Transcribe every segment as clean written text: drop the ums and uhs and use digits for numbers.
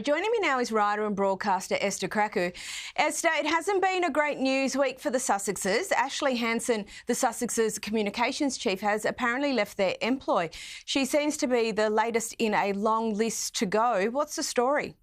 Joining me now is writer and broadcaster Esther Krakue. Esther, it hasn't been a great news week for the Sussexes. Ashley Hansen, the Sussexes communications chief, has apparently left their employ. She seems to be the latest in a long list to go. What's the story?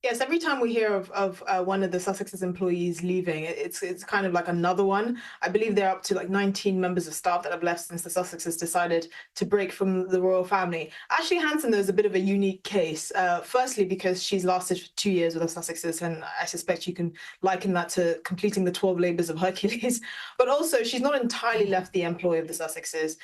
Yes, every time we hear of one of the Sussex's employees leaving, it's kind of like another one. I believe they're up to like 19 members of staff that have left since the Sussexes decided to break from the royal family. Ashley Hansen, though, is a bit of a unique case. Firstly, because she's lasted for 2 years with the Sussexes, and I suspect you can liken that to completing the 12 labours of Hercules. But also, she's not entirely left the employ of the Sussexes.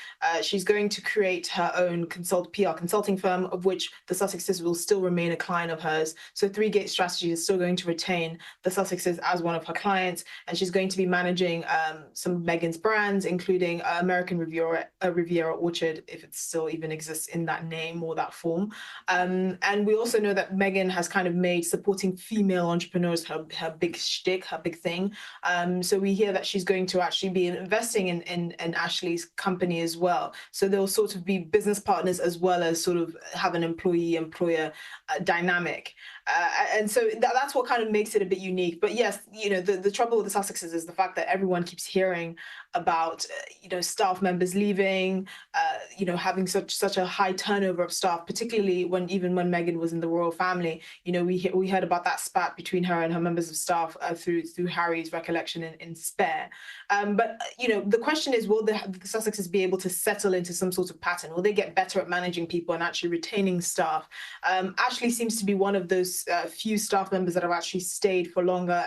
She's going to create her own PR consulting firm, of which the Sussexes will still remain a client of hers. So Gate Strategy is still going to retain the Sussexes as one of her clients, and she's going to be managing some of Meghan's brands, including American Riviera Orchard, if it still even exists in that name or that form. And we also know that Meghan has kind of made supporting female entrepreneurs her big shtick, her big thing. So we hear that she's going to actually be investing in Ashley's company as well. So they'll sort of be business partners as well as sort of have an employee-employer dynamic. And so that's what kind of makes it a bit unique. But yes, you know, the trouble with the Sussexes is the fact that everyone keeps hearing about, staff members leaving, having such a high turnover of staff, particularly even when Meghan was in the royal family. We heard about that spat between her and her members of staff through Harry's recollection in Spare. But the question is, will the Sussexes be able to settle into some sort of pattern? Will they get better at managing people and actually retaining staff? Ashley seems to be one of those few staff members that have actually stayed for longer,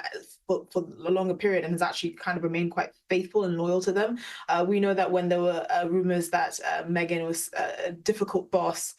for a longer period, and has actually kind of remained quite faithful and loyal to them. We know that when there were rumors that Meghan was a difficult boss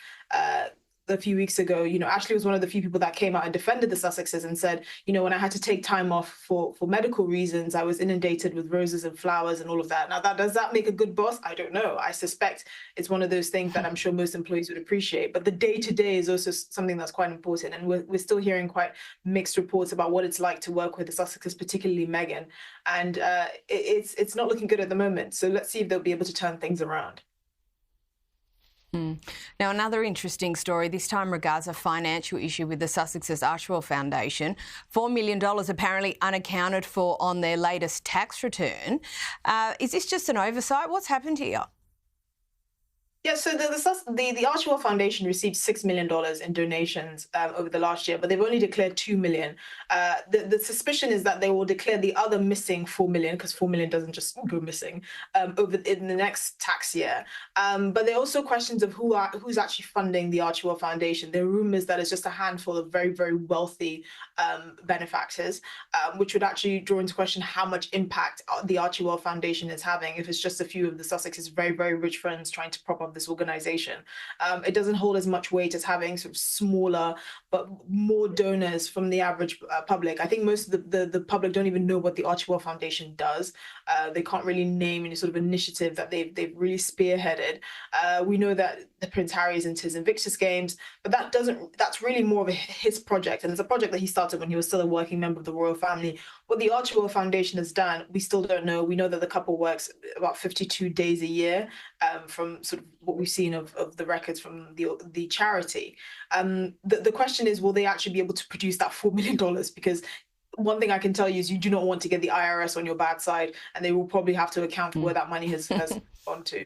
a few weeks ago, Ashley was one of the few people that came out and defended the Sussexes and said, when I had to take time off for medical reasons, I was inundated with roses and flowers and all of that. Now, does that make a good boss? I don't know. I suspect it's one of those things that I'm sure most employees would appreciate. But the day-to-day is also something that's quite important. And we're still hearing quite mixed reports about what it's like to work with the Sussexes, particularly Meghan. And it's not looking good at the moment. So let's see if they'll be able to turn things around. Now, another interesting story, this time regards a financial issue with the Sussexes Archewell Foundation. $4 million apparently unaccounted for on their latest tax return. Is this just an oversight? What's happened here? Yeah, so the Archewell Foundation received $6 million in donations over the last year, but they've only declared $2 million. The suspicion is that they will declare the other missing $4 million, because $4 million doesn't just go missing, in the next tax year. But there are also questions of who's actually funding the Archewell Foundation. There are rumors that it's just a handful of very, very wealthy benefactors, which would actually draw into question how much impact the Archewell Foundation is having if it's just a few of the Sussexes' very, very rich friends trying to prop up this organization. It doesn't hold as much weight as having sort of smaller but more donors from the average public. I think most of the public don't even know what the Archewell Foundation does. They can't really name any sort of initiative that they've really spearheaded. We know that the Prince Harry is into his Invictus Games, but that's really more of his project, and it's a project that he started when he was still a working member of the royal family. What the Archewell Foundation has done, we still don't know. We know that the couple works about 52 days a year, from sort of what we've seen of the records from the charity. The question is, will they actually be able to produce that $4 million? Because one thing I can tell you is you do not want to get the IRS on your bad side, and they will probably have to account for where that money has gone to.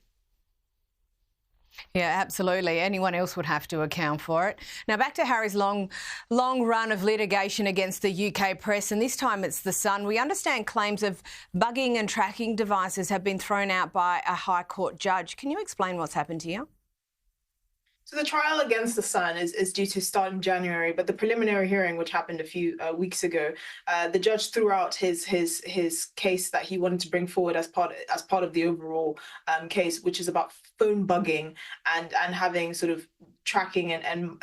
Yeah, absolutely. Anyone else would have to account for it. Now, back to Harry's long run of litigation against the UK press, and this time it's The Sun. We understand claims of bugging and tracking devices have been thrown out by a High Court judge. Can you explain what's happened here? So the trial against The Sun is due to start in January, but the preliminary hearing, which happened a few weeks ago, the judge threw out his case that he wanted to bring forward as part of the overall case, which is about phone bugging and having sort of tracking and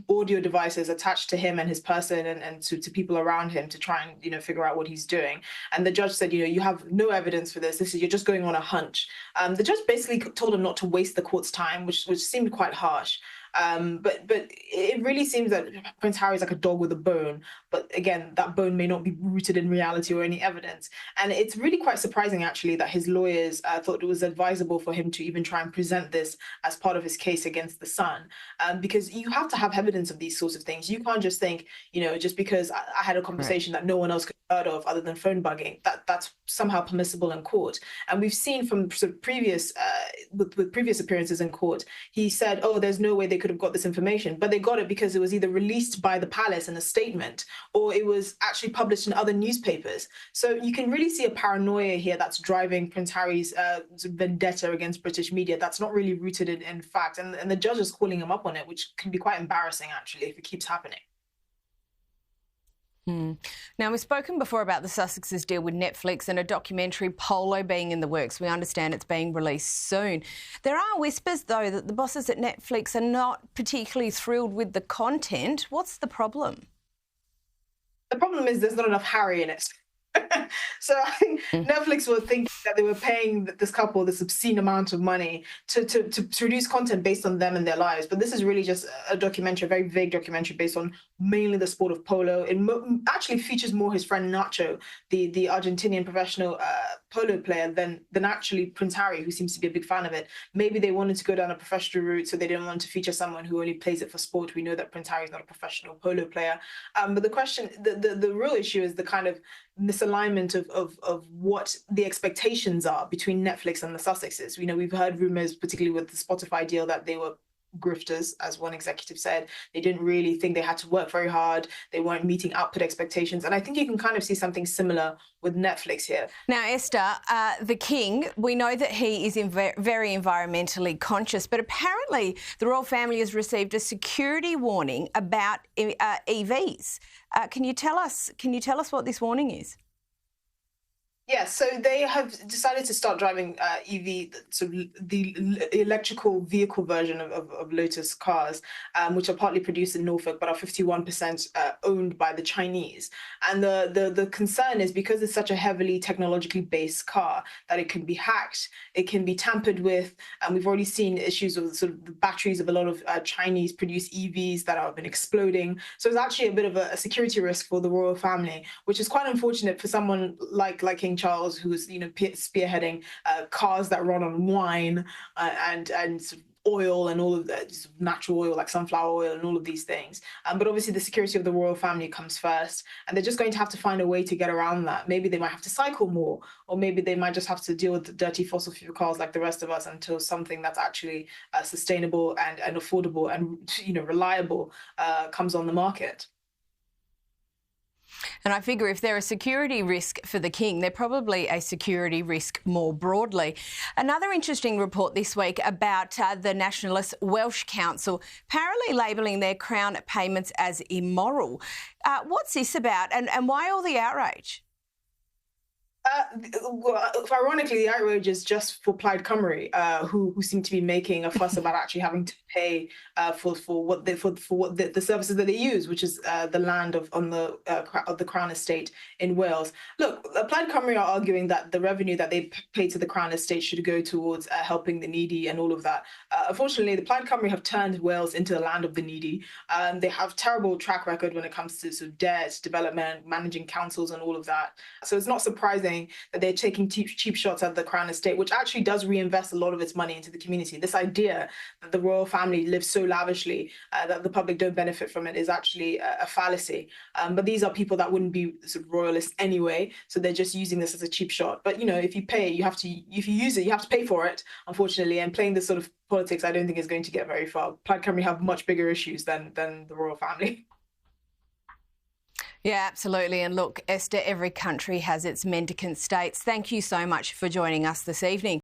audio devices attached to him and his person and to people around him to try and figure out what he's doing. And the judge said, you have no evidence for this. You're just going on a hunch. The judge basically told him not to waste the court's time, which seemed quite harsh. But it really seems that Prince Harry is like a dog with a bone. But again, that bone may not be rooted in reality or any evidence. And it's really quite surprising, actually, that his lawyers thought it was advisable for him to even try and present this as part of his case against the Sun, because you have to have evidence of these sorts of things. You can't just think, just because I had a conversation that no one else could have heard of other than phone bugging, that's somehow permissible in court. And we've seen from sort of previous, with previous appearances in court, he said, oh, there's no way they could have got this information, but they got it because it was either released by the palace in a statement or it was actually published in other newspapers. So you can really see a paranoia here that's driving Prince Harry's vendetta against British media that's not really rooted in fact. And the judge is calling him up on it, which can be quite embarrassing, actually, if it keeps happening. Now, we've spoken before about the Sussexes' deal with Netflix and a documentary Polo being in the works. We understand it's being released soon. There are whispers, though, that the bosses at Netflix are not particularly thrilled with the content. What's the problem? The problem is there's not enough Harry in it. So I think Netflix were thinking that they were paying this couple this obscene amount of money to produce content based on them and their lives. But this is really just a documentary, a very vague documentary based on mainly the sport of polo. It actually features more his friend Nacho, the Argentinian professional polo player, than actually Prince Harry, who seems to be a big fan of it. Maybe they wanted to go down a professional route, so they didn't want to feature someone who only plays it for sport. We know that Prince Harry is not a professional polo player. But the question, the real issue is the kind of misalignment of what the expectations are between Netflix and the Sussexes. We've heard rumors, particularly with the Spotify deal, that they were grifters, as one executive said. They didn't really think they had to work very hard. They weren't meeting output expectations. And I think you can kind of see something similar with Netflix here. Now, Esther, the King, we know that he is very environmentally conscious, but apparently the royal family has received a security warning about EVs. Can you tell us what this warning is? Yes, so they have decided to start driving EV, so the electrical vehicle version of Lotus cars, which are partly produced in Norfolk, but are 51% owned by the Chinese. And the concern is because it's such a heavily technologically based car that it can be hacked, it can be tampered with, and we've already seen issues with sort of the batteries of a lot of Chinese-produced EVs that have been exploding. So it's actually a bit of a security risk for the royal family, which is quite unfortunate for someone like King Charles, who's spearheading cars that run on wine and sort of oil and all of that, natural oil like sunflower oil and all of these things. But obviously the security of the royal family comes first, and they're just going to have to find a way to get around that. Maybe they might have to cycle more, or maybe they might just have to deal with the dirty fossil fuel cars like the rest of us until something that's actually sustainable and affordable and reliable comes on the market. And I figure if they're a security risk for the King, they're probably a security risk more broadly. Another interesting report this week about the Nationalist Welsh Council apparently labelling their crown payments as immoral. What's this about, and why all the outrage? Ironically, the outrage is just for Plaid Cymru, who seem to be making a fuss about actually having to pay for the services that they use, which is the land of the Crown Estate in Wales. Look, Plaid Cymru are arguing that the revenue that they pay to the Crown Estate should go towards helping the needy and all of that. Unfortunately, the Plaid Cymru have turned Wales into the land of the needy. They have terrible track record when it comes to sort of debt, development, managing councils, and all of that. So it's not surprising that they're taking cheap shots at the Crown Estate, which actually does reinvest a lot of its money into the community. This idea that the royal family lives so lavishly that the public don't benefit from it is actually a fallacy. But these are people that wouldn't be sort of royalists anyway, so they're just using this as a cheap shot. But if you pay, if you use it, you have to pay for it, unfortunately. And playing this sort of politics, I don't think is going to get very far. Plaid Cymru have much bigger issues than the royal family. Yeah, absolutely. And look, Esther, every country has its mendicant states. Thank you so much for joining us this evening.